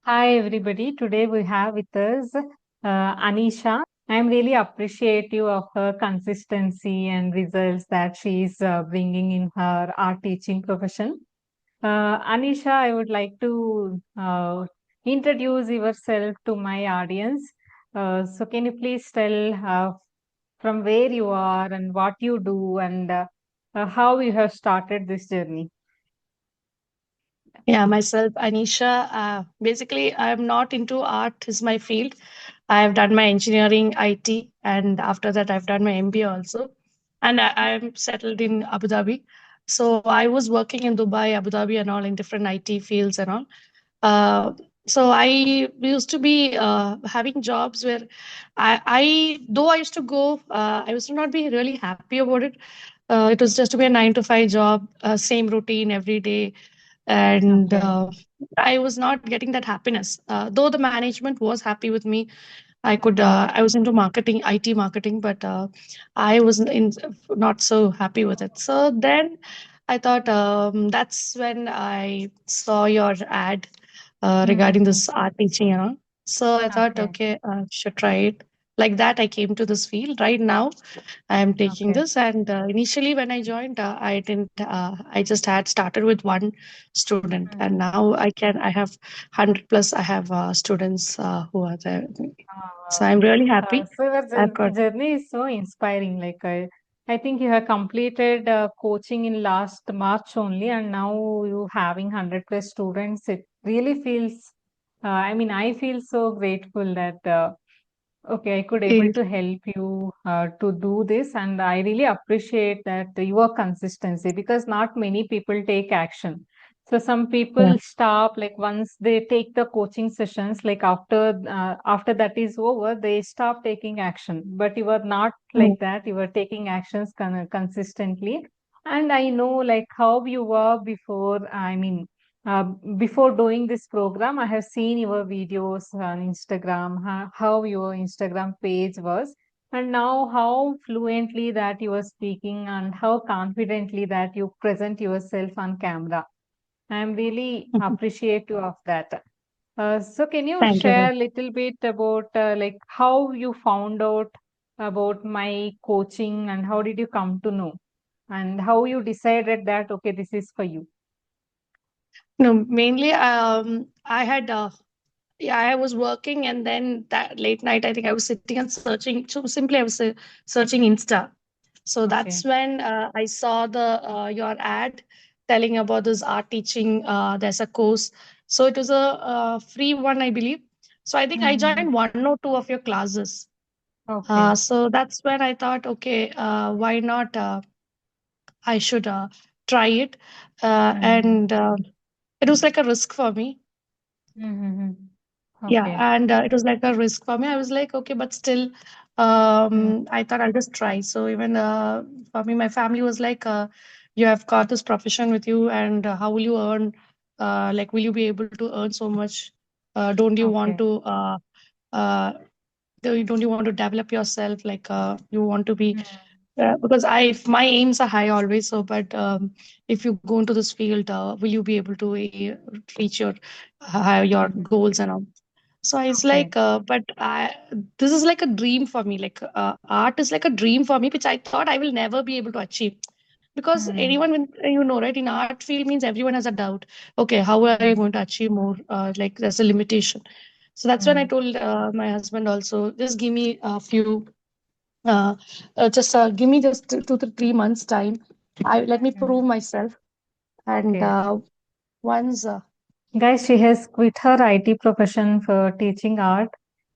Hi, everybody. Today we have with us Anisha. I'm really appreciative of her consistency and results that she is bringing in her art teaching profession. Anisha, I would like to introduce yourself to my audience. So, can you please tell from where you are and what you do and how you have started this journey? Yeah, myself, Anisha. Basically, I'm not into art, is my field. I've done my engineering, IT, and after that, I've done my MBA also. And I'm settled in Abu Dhabi. So I was working in Dubai, Abu Dhabi, and all in different IT fields and all. Uh, so I used to be having jobs where though I used to go, I used to not be really happy about it. It was just to be a 9 to 5 job, same routine every day, and Okay. I was not getting that happiness. Though the management was happy with me, Mm-hmm. I was into marketing, IT marketing, but I was not so happy with it. So then I thought that's when I saw your ad regarding Mm-hmm. this art teaching, So I thought, Okay. okay, should try it. Like that, I came to this field. Right now, I am taking Okay. this. And initially, when I joined, I didn't. I just had started with one student, and Mhm. now I have 100 plus. I have students who are there with me. So Wow. I'm really happy. So your I've got. journey is so inspiring. I think you have completed coaching in last March only, and now you having 100 plus students. It really feels. I feel so grateful that okay, I could able eh, to help you to do this, and I really appreciate that your consistency because not many people take action. So some Yeah. people stop like once they take the coaching sessions, like after that is over, they stop taking action. But you are not Mm, like that. You are taking actions consistently, and I know like how you were before. Uh, Before doing this program, I have seen your videos on Instagram, how your Instagram page was, and now how fluently that you are speaking and how confidently that you present yourself on camera. I am really mhm. appreciative of that. So can you Thank you. share a little bit about like how you found out about my coaching and how did you come to know and how you decided that okay, this is for you? No, mainly, I had. Yeah, I was working, and then that late night, I think I was sitting and searching. So simply, I was searching Insta. So that's Okay. when I saw the your ad telling about this art teaching. There's a course, so it was a free one, I believe. So I think I Mm-hmm. joined one or two of your classes. Okay. So that's when I thought, okay, why not? I should try it, Mm-hmm. and it was like a risk for me. Mm-hmm. Yeah, Okay. and it was like a risk for me. I was like, okay, but still, Mm. I thought I'll just try. So even for me, my family was like, you have got this profession with you, and how will you earn? Like, will you be able to earn so much? Don't you want Okay. to? Uh, don't you want to develop yourself? Like, you want to be Mm. because I my aims are high always. So, but if you go into this field, will you be able to reach your Mm. goals and all? So I was Okay. like, this is like a dream for me. Like art is like a dream for me, which I thought I will never be able to achieve. Because Mm. anyone, when right, in art field means everyone has a doubt. Okay, how are you Mm. going to achieve more? Like there's a limitation. So that's when I Mm. told my husband also, just give me a few, uh, just give me just 2 to 3 months time. I let me prove Mm. myself, and Okay. once Guys, she has quit her IT profession for teaching art,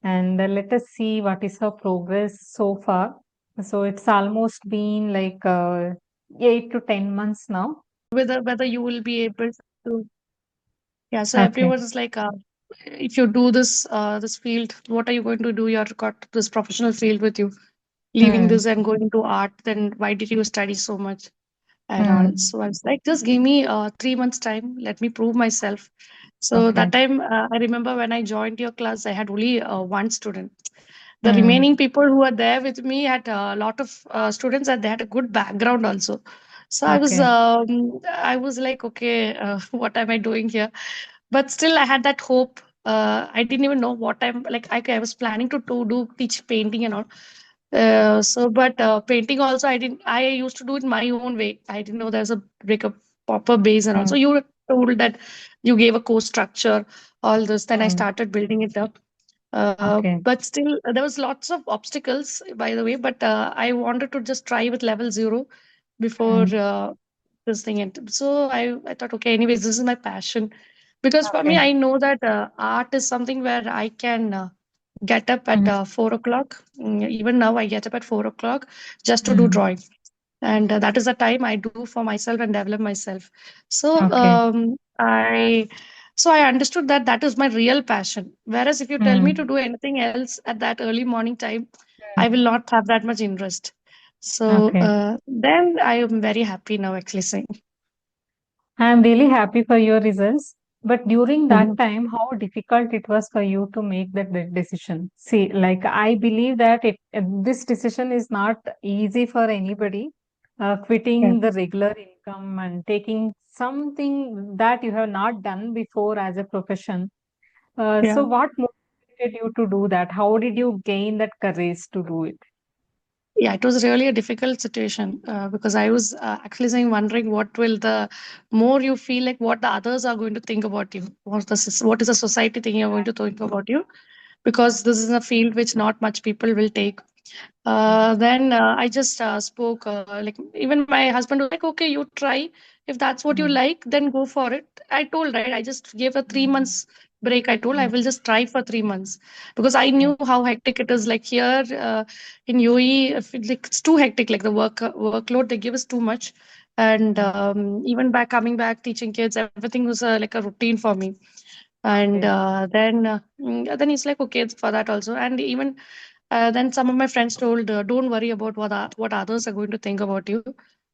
and let us see what is her progress so far. So it's almost been like 8 to 10 months now. whether you will be able to. Yeah, so Okay. everyone is like, if you do this field, what are you going to do? You've got this professional field with you. Leaving Mm. this and going to art, then why did you study so much and all? Mm. So I was like, just give me 3 months time. Let me prove myself. So Okay. that time, I remember when I joined your class, I had only one student. The Mm. remaining people who were there with me had a lot of students, and they had a good background also. So Okay. I was like, okay, what am I doing here? But still, I had that hope. I didn't even know what I'm like. I was planning to do teach painting and all. But painting also, I didn't. I used to do it my own way. I didn't know there's a break up proper base and all. Mm, So you were told that you gave a course structure, all this. Then I mm. started building it up. Okay. But still, there was lots of obstacles, by the way. But I wanted to just try with level zero before Mm, this thing. And so I thought, okay, anyways, this is my passion. Because for me, okay. I know that art is something where I can get up at Mm, 4 o'clock. Even now, I get up at 4 o'clock just to do mm. drawing. And that is the time I do for myself and develop myself. So Okay. I understood that that is my real passion. Whereas if you tell me to Mm, do anything else at that early morning time, I mm. will not have that much interest. So Okay. then I am very happy now actually saying. I'm really happy for your results. But during that Mhm. time, how difficult it was for you to make that decision? See, like I believe that this decision is not easy for anybody. Yeah. Quitting the regular income and taking something that you have not done before as a profession. So Yeah. what motivated you to do that? How did you gain that courage to do it? Yeah, it was really a difficult situation because I was actually saying, wondering what will the more you feel like what the others are going to think about you, what is the society thinking are going to think about you, because this is a field which not much people will take. Then I just spoke, like even my husband was like, okay, you try. If that's what you Mm, like, then go for it. I told, right? I just gave a three mm, months break. I told I mm. will just try for 3 months because I Okay. knew how hectic it is. Like here in UAE, like it's too hectic. Like the workload they give us too much. And Mm, even back coming back teaching kids, everything was like a routine for me. And okay. then he's like, okay, it's for that also. And even then some of my friends told, don't worry about what others are going to think about you.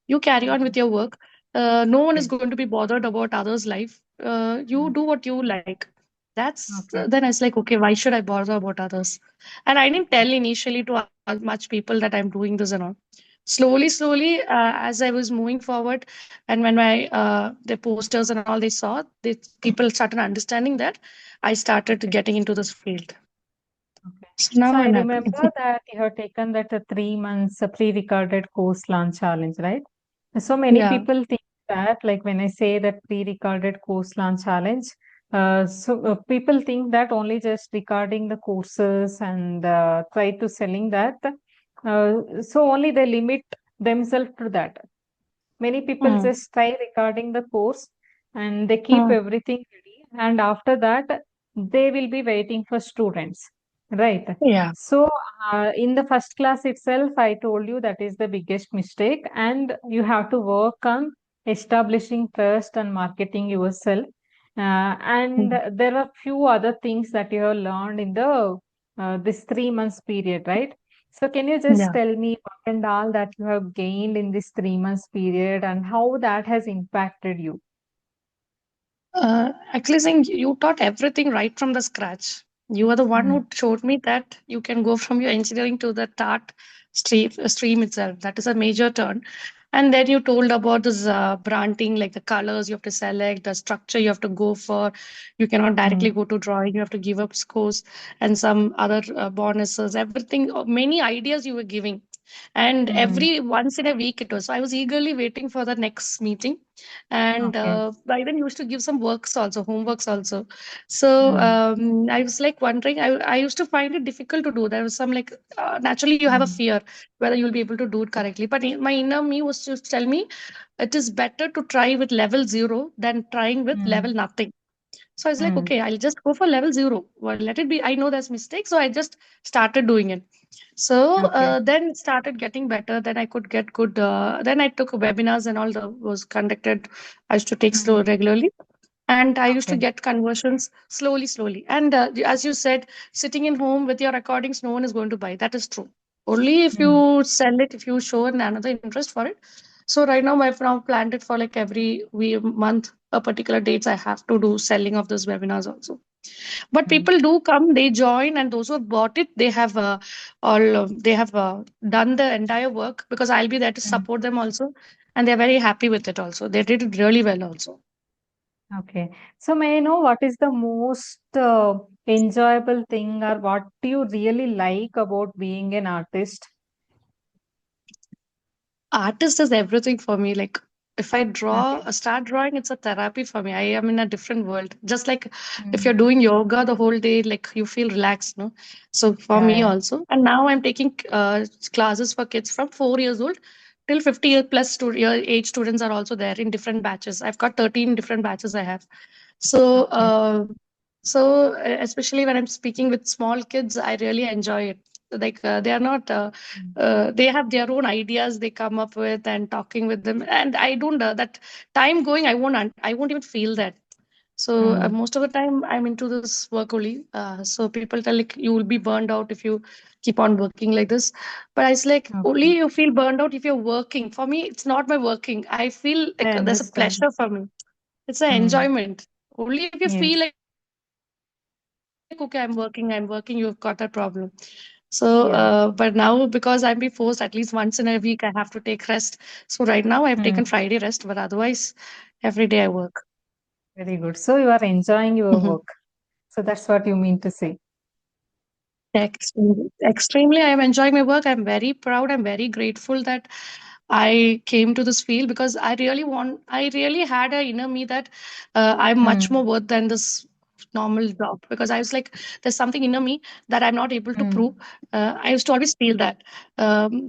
You carry on with Mm, your work. No one is okay. going to be bothered about others' life. You Mm, do what you like. That's okay. then I was like, okay, why should I bother about others? And I didn't Okay. tell initially to much people that I'm doing this and all. Slowly, as I was moving forward, and when my the posters and all they saw, people started understanding that I started Okay. getting into this field. Okay. So So now I I'm happy. remember that you have taken that 3 months pre-recorded course launch challenge, right? So many Yeah. people think that, like when I say that pre-recorded course launch challenge, people think that only just recording the courses and try to selling that. So only they limit themselves to that. Many people Mm. just try recording the course and they keep Mm. everything ready, and after that, they will be waiting for students, right? Yeah. So, in the first class itself, I told you that is the biggest mistake, and you have to work on establishing trust and marketing yourself. And Mm. there are few other things that you have learned in the this 3 months period, right? So can you just Yeah. tell me what and all that you have gained in this 3 months period and how that has impacted you? Actually, saying you taught everything right from the scratch. You are the one Mm, who showed me that you can go from your engineering to the art stream itself. That is a major turn. And then you told about this branding, like the colors you have to select, the structure you have to go for. You cannot directly mm, go to drawing. You have to give up scores and some other bonuses. Everything, many ideas you were giving. And mm, every once in a week it was. So I was eagerly waiting for the next meeting, and okay. I then used to give some works also, homeworks also. So Mm, I was like wondering, I used to find it difficult to do. There was some like naturally you have a mm, fear whether you'll be able to do it correctly, but my inner me was just tell me it is better to try with level zero than trying with mm, level nothing. So I was like, mm, okay, I'll just go for level zero. Well, let it be. I know there's mistakes, so I just started doing it. So okay. then it started getting better. Then I could get good. Then I took webinars and all the was conducted. I used to take slow Mm, regularly, and I used to okay. get conversions slowly. And as you said, sitting in home with your recordings, no one is going to buy. That is true. Only if Mm, you sell it, if you show another interest for it. So right now, I've now planned it for like every month, a particular dates I have to do selling of those webinars also. But mm, people do come, they join, and those who have bought it, they have all they have done the entire work because I'll be there to mm. support them also, and they're very happy with it also. They did it really well also. Okay. So may I know what is the most enjoyable thing, or what do you really like about being an artist? Artist is everything for me. Like if I Okay. start drawing, it's a therapy for me. I am in a different world. Just like if Mm. you're doing yoga the whole day, like you feel relaxed, no? So for Yeah, me yeah. also, and now I'm taking classes for kids from 4 years old till 50 year plus year age students are also there in different batches. I've got 13 different batches I have. So, Okay. especially when I'm speaking with small kids, I really enjoy it. Like they are not, Mm. they have their own ideas they come up with, and talking with them. And I don't that time going. I won't even feel that. So Mm. most of the time, I'm into this work only. So people tell like you will be burned out if you keep on working like this. But it's like Okay. only you feel burned out if you're working. For me, it's not my working. I feel I like there's a understand. pleasure for me. It's an Mm. enjoyment. Only if you feel Yes. like, okay, I'm working, you've got that problem. So, Yeah. but now because I'm being forced at least once in a week, I have to take rest. So right now I've Mm. taken Friday rest, but otherwise every day I work. Very good. So you are enjoying your Mhm. work. So that's what you mean to say. Extremely, I am enjoying my work. I'm very proud. I'm very grateful that I came to this field because I really had a inner me that I'm much more Mm. worth than this normal job, because I was like, there's something inner me that I'm not able to prove. Mm. I used to always feel that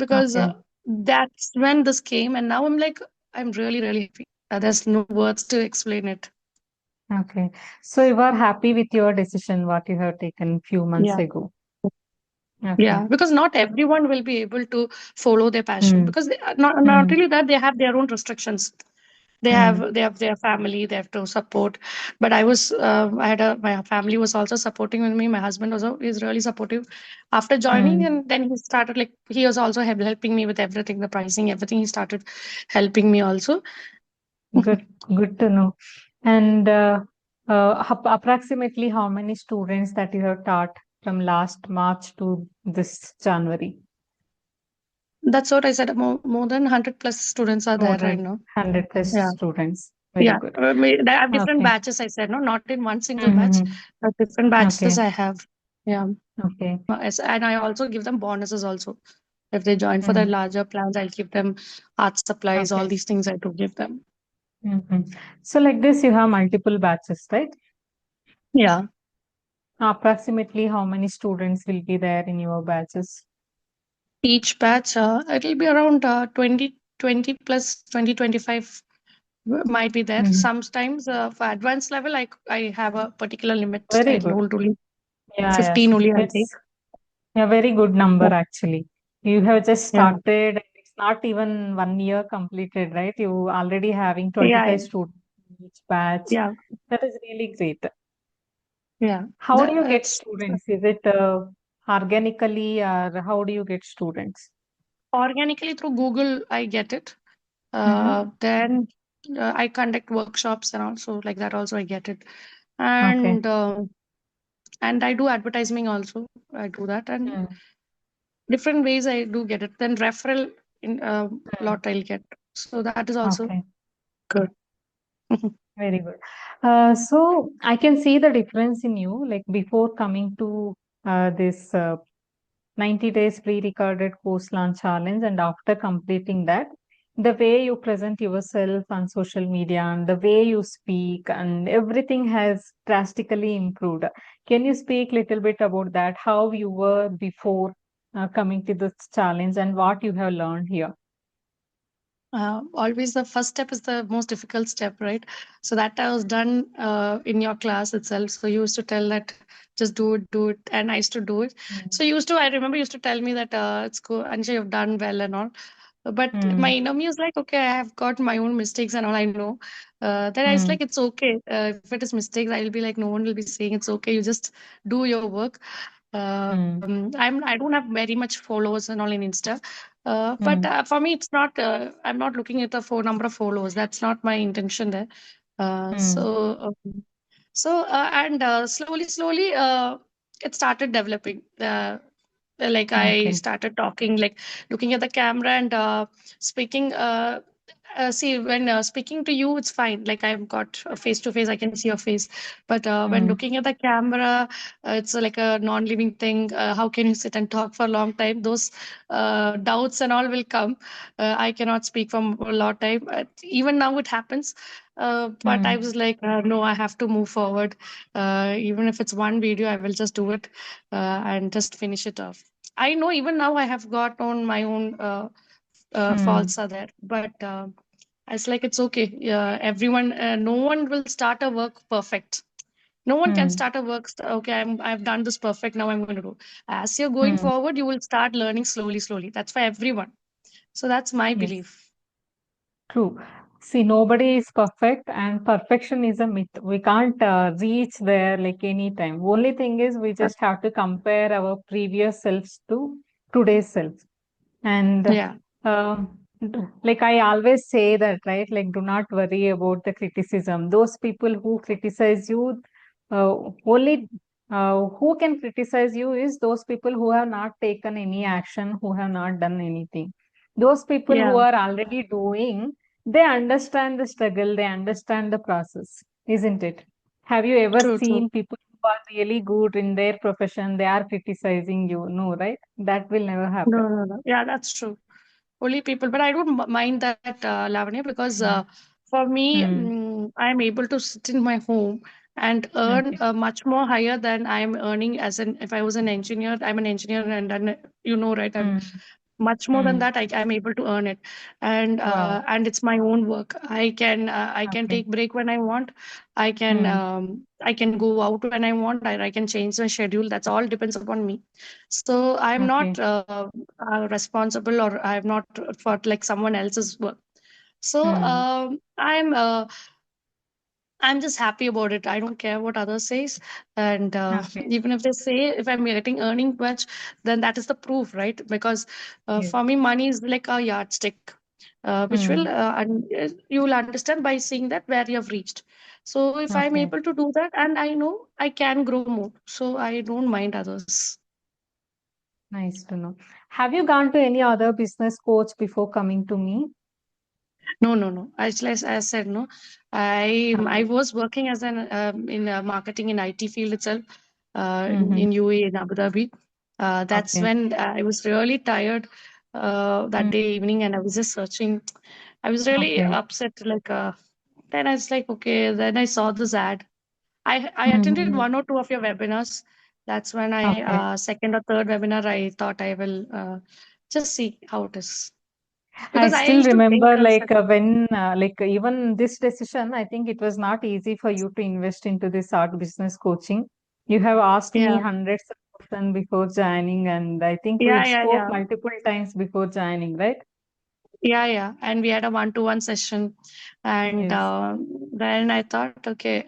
because Okay. that's when this came, and now I'm like, I'm really, really happy. There's no words to explain it. Okay. So you are happy with your decision, what you have taken few months Yeah. ago. Okay. Yeah, because not everyone will be able to follow their passion, Mm. because not Mm. really that they have their own restrictions. Mm. They have their family, they have to support. But I had my family was also supporting with me. My husband was is really supportive after joining, Mm. and then he started like he was also helping me with everything, the pricing, everything. He started helping me also. Good. Good to know. And approximately how many students that you have taught from last March to this January? That's what I said. More than 100 plus students are More there right than now. 100 plus Yeah. students. Very Yeah, good. I have different Okay. batches. I said no, not in one single batch. Mm-hmm. Different batches Okay. I have. Yeah, Okay. and I also give them bonuses also. If they join for the Mm. larger plans, I'll give them art supplies. All Okay. these things I do give them. Mm-hmm. So like this, you have multiple batches, right? Yeah, Approximately how many students will be there in your batches? each batch it'll be around 20 plus 20 25 might be there. Mm-hmm. Sometimes for advanced level, I have a particular limit. Very I'll good. hold only Yeah, 15 yes. only. I'll take. It's a very good number Yeah, actually. You have just yeah, started, it's not even 1 year completed, right? You already having yeah, 25 students in each batch. yeah, That is really great. yeah. How do you get It's students? Is it organically, or how do you get students? organically through Google. I get it. Mm-hmm. Then I conduct workshops and also like that. Also, I get it, Okay. and I do advertising also. I do that, and Mm. different ways I do get it. Then referral in Mm. lot I'll get. So that is also Okay. good. Very good. So I can see the difference in you, like before coming to this 90 days pre-recorded course launch challenge, and after completing that, the way you present yourself on social media and the way you speak and everything has drastically improved. Can you speak little bit about that? How you were before coming to this challenge and what you have learned here? Always the first step is the most difficult step, right? So that I was done in your class itself. So you used to tell that just do it, and I used to do it. Mm. So I remember you used to tell me that it's good, Ansha, you've done well and all. But my Mm. inner me is like, okay, I have got my own mistakes and all. I know. Then I was Mm. like, it's okay. If it is mistakes, I'll be like, no one will be saying it's okay. You just do your work. Mm. I don't have very much followers and all in Insta. But Mm. for me, it's not. I'm not looking at the number of followers. That's not my intention there. Uh, Mm. so, and slowly, it started developing. Like I Okay. started talking, like looking at the camera and speaking. See, when speaking to you, it's fine. Like I've got a face to face, I can see your face. But when Mm, looking at the camera, it's like a non-living thing. How can you sit and talk for a long time? Those doubts and all will come. I cannot speak for a lot time. Even now it happens. But I mm, was like, no, I have to move forward. Even if it's one video, I will just do it and just finish it off. I know even now I have got on my own mm, faults are there, but it's like it's okay. Everyone, no one will start a work perfect. No one can mm, start a work. Okay, I've done this perfect. Now I'm going to do. As you're going mm. forward, you will start learning slowly, slowly. That's for everyone. So that's my Yes. belief. True. See, nobody is perfect, and perfection is a myth. We can't reach there like anytime. Only thing is, we just have to compare our previous selves to today's self. And Yeah, like I always say that, right? Like, do not worry about the criticism. Those people who criticize you, only who can criticize you is those people who have not taken any action, who have not done anything. Those people who yeah, are already doing, they understand the struggle, they understand the process, isn't it? Have you ever true, true. seen people who are really good in their profession, they are criticizing you? No, right? That will never happen. No, no, no. Yeah, that's true. Only people, but I don't mind that, Lavanya, because Mm. for me, Mm. I'm able to sit in my home and earn Okay. much more higher than I'm earning as an if I was an engineer. I'm an engineer, and then right? I'm Mm. much more than Mm. that. I'm able to earn it, Wow. and it's my own work. I can Okay. take break when I want. Mm. I can go out when I want. I can change my schedule. That's all depends upon me. So I'm not Okay. responsible, or I'm not for like someone else's work. So Mm. I'm just happy about it. I don't care what others says, and Okay. even if they say if I'm getting earning much, then that is the proof, right? Because Yes. for me, money is like a yardstick, which will Mm. you will understand by seeing that where you have reached. So if I'm Okay. able to do that, and I know I can grow more, so I don't mind others. Nice to know. Have you gone to any other business coach before coming to me? No, no, no. As I said, no. I Okay. was working as an in marketing in IT field itself, Mm-hmm. in UAE in Abu Dhabi. That's Okay. when I was really tired that Mm. day evening, and I was just searching. I was really Okay. upset. Like then I was like, okay. Then I saw this ad. I attended Mm-hmm. one or two of your webinars. That's when I Okay. second or third webinar I thought I will just see how it is, I because I still used to think remember I was like when like even this decision, I think it was not easy for you to invest into this art business coaching. You have asked me yeah. hundreds of questions before joining, and I think we Yeah, have yeah, spoke yeah. multiple times before joining, right? Yeah, yeah. And we had a one-to-one session. And Yes. then I thought, okay,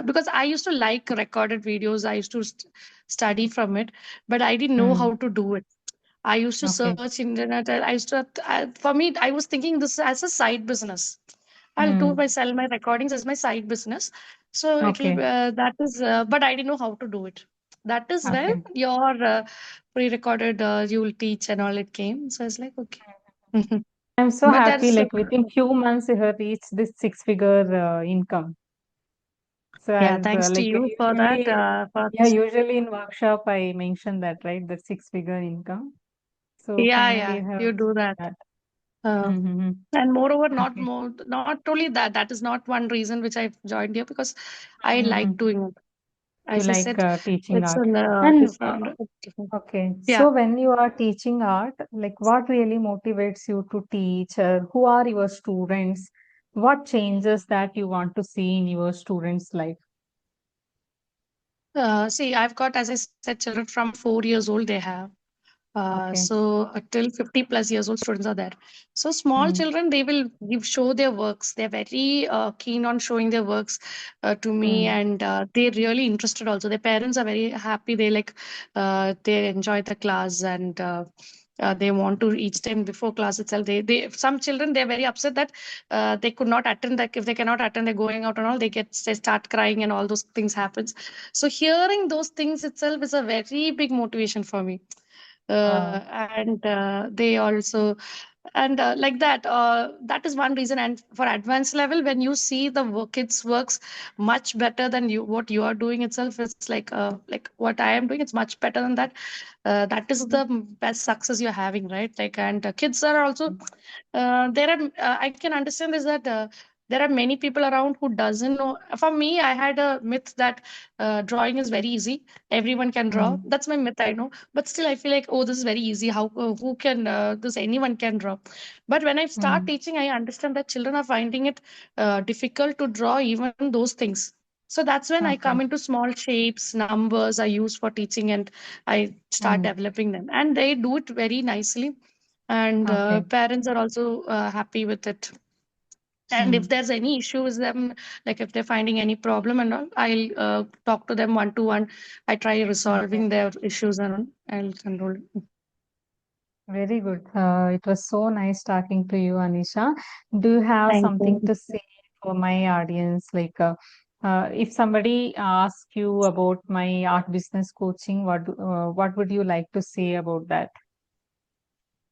because I used to like recorded videos, I used to study from it, but I didn't know Mm. how to do it. I used to Okay. search internet. I used to, for me, I was thinking this as a side business. I'll do Mm. my sell my recordings as my side business. So it'll Okay. that is, but I didn't know how to do it. That is when Okay. your pre-recorded you will teach and all it came. So I was like, okay. I'm so But happy. that's Like within few months, you have reached this six-figure income. So yeah. as Thanks to like you for that. usually, For yeah, usually in workshop I mention that, right? That six-figure income. So yeah, finally yeah. you have You do achieved that. that. Uh, Mm-hmm. and moreover, Okay. not only that. That is not one reason which I joined here, because I like Mm-hmm. doing it. You As I like said, teaching it's art. an And different. okay, Yeah. so when you are teaching art, like what really motivates you to teach? Who are your students? What changes that you want to see in your students' life? See, I've got, as I said, children from 4 years old. They have. Okay. Till 50 plus years old students are there. So small Mm. children, they will show their works. They're very keen on showing their works to me, Mm. and they're really interested also. Their parents are very happy. They enjoy the class, and they want to each time before class itself. They some children, they're very upset that they could not attend. That if they cannot attend, they're going out and all. They start crying and all those things happens. So hearing those things itself is a very big motivation for me. Wow. And they also And like that, that is one reason. And for advanced level, when you see the kids works much better than you, what you are doing itself, it's like what I am doing, it's much better than that. That is the best success you're having, right? Like, and kids are also there are I can understand is that there are many people around who doesn't know. For me, I had a myth that drawing is very easy, everyone can draw. Mm, That's my myth, I know. But still I feel like, oh, this is very easy, how who can this anyone can draw. But when I start mm, teaching, I understand that children are finding it difficult to draw even those things. So that's when I come okay. into small shapes, numbers I use for teaching, and I start Mm, developing them, and they do it very nicely. And okay. parents are also happy with it. And if Mm, there's any issue with them, like if they're finding any problem and all, I'll talk to them one to one. I try okay. resolving their issues and all. I'll control. Very good. It was so nice talking to you, Anisha. Do you have Thank something you. to say for my audience? Like, if somebody asks you about my art business coaching, what would you like to say about that?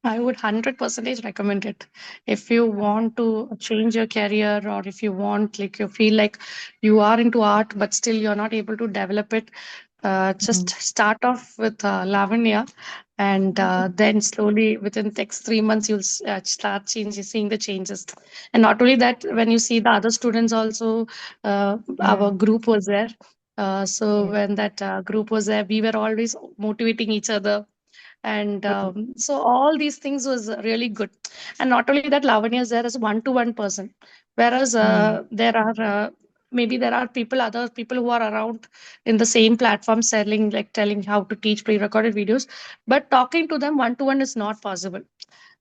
I would 100% recommend it. If you want to change your career, or if you want, like, you feel like you are into art, but still you're not able to develop it, just Mm, start off with Lavanya. And then slowly, within the next 3 months, you'll start seeing the changes. And not only that, when you see the other students also, our mm, group was there. So yes. when that group was there, we were always motivating each other. And Mm, so all these things was really good. And not only that, Lavanya is there as a one-to-one person, whereas mm, there are maybe there are other people who are around in the same platform selling, like telling how to teach pre-recorded videos, but talking to them one-to-one is not possible.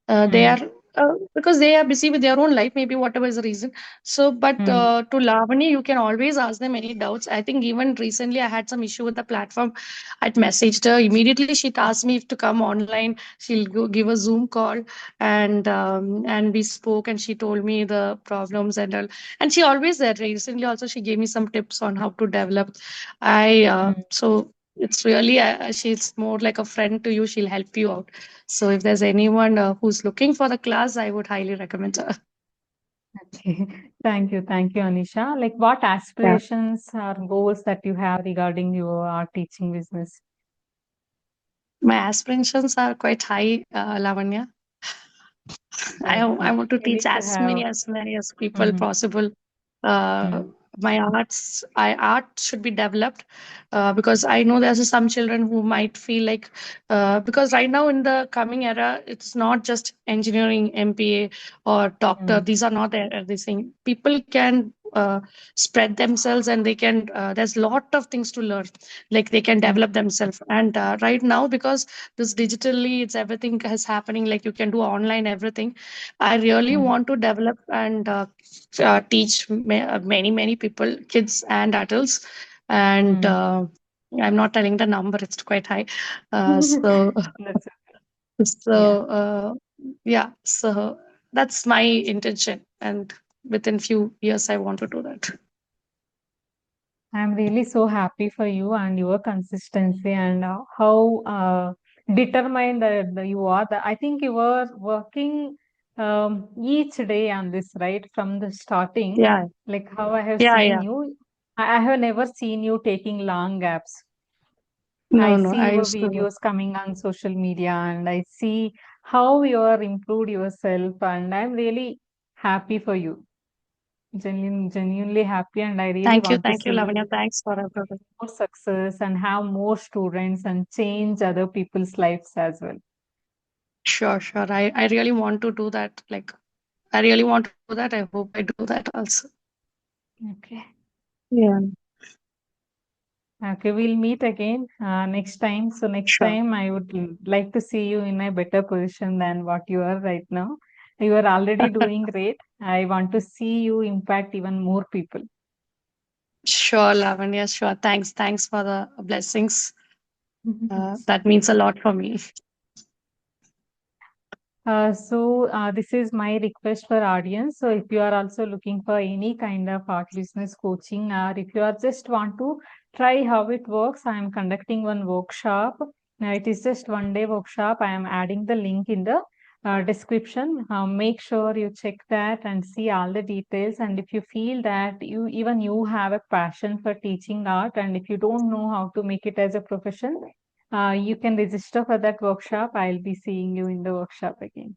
They are mm, because they are busy with their own life, maybe whatever is the reason. So but mm, to Lavani, you can always ask them any doubts. I think even recently I had some issue with the platform. I'd messaged her immediately, she asked me if to come online, she'll go give a Zoom call. And we spoke, and she told me the problems and all. And she always there. Recently also she gave me some tips on how to develop. I mm. so it's really she's more like a friend to you, she'll help you out. So if there's anyone who's looking for the class, I would highly recommend her. Okay. Thank you, Anisha. Like, what Yeah. aspirations or goals that you have regarding your art teaching business? My aspirations are quite high, Lavanya. I Okay. want to You teach need to have. as many as people Mhm, possible. Uh, mm, my art should be developed, because I know there's some children who might feel like, because right now in the coming era, it's not just engineering, MPA or doctor. mm, These are not these things. People can spread themselves, and they can. There's lot of things to learn. Like they can mm, develop themselves. And right now, because this digitally, it's everything is happening. Like you can do online everything. I really mm, want to develop and teach many people, kids and adults. And mm. I'm not telling the number; it's quite high. So That's yeah. so yeah, so that's my intention, and within few years, I want to do that. I'm really so happy for you and your consistency and how determined you are. I think you were working each day on this, right? From the starting, Yeah, like how I have yeah, seen yeah. you. I have never seen you taking long gaps. I No, no, see I your used to. videos coming on social media and I see how you are improved yourself, and I'm really happy for you. Genuinely happy, and I really want to Thank you, see you Lavanya. Thanks for everything. more success and have more students and change other people's lives as well. Sure, sure. I really want to do that. Like, I really want to do that. I hope I do that also. Okay. Yeah, Okay, we'll meet again next time. So next sure. time I would like to see you in a better position than what you are right now. You are already doing great. I want to see you impact even more people. Sure, Lavanya. Sure. Thanks for the blessings. That means a lot for me. This is my request for audience. So if you are also looking for any kind of art business coaching, or if you are just want to try how it works, I am conducting one workshop. Now it is just 1 day workshop. I am adding the link in the description. Make sure you check that and see all the details. And if you feel that you have a passion for teaching art, and if you don't know how to make it as a profession, you can register for that workshop. I'll be seeing you in the workshop again.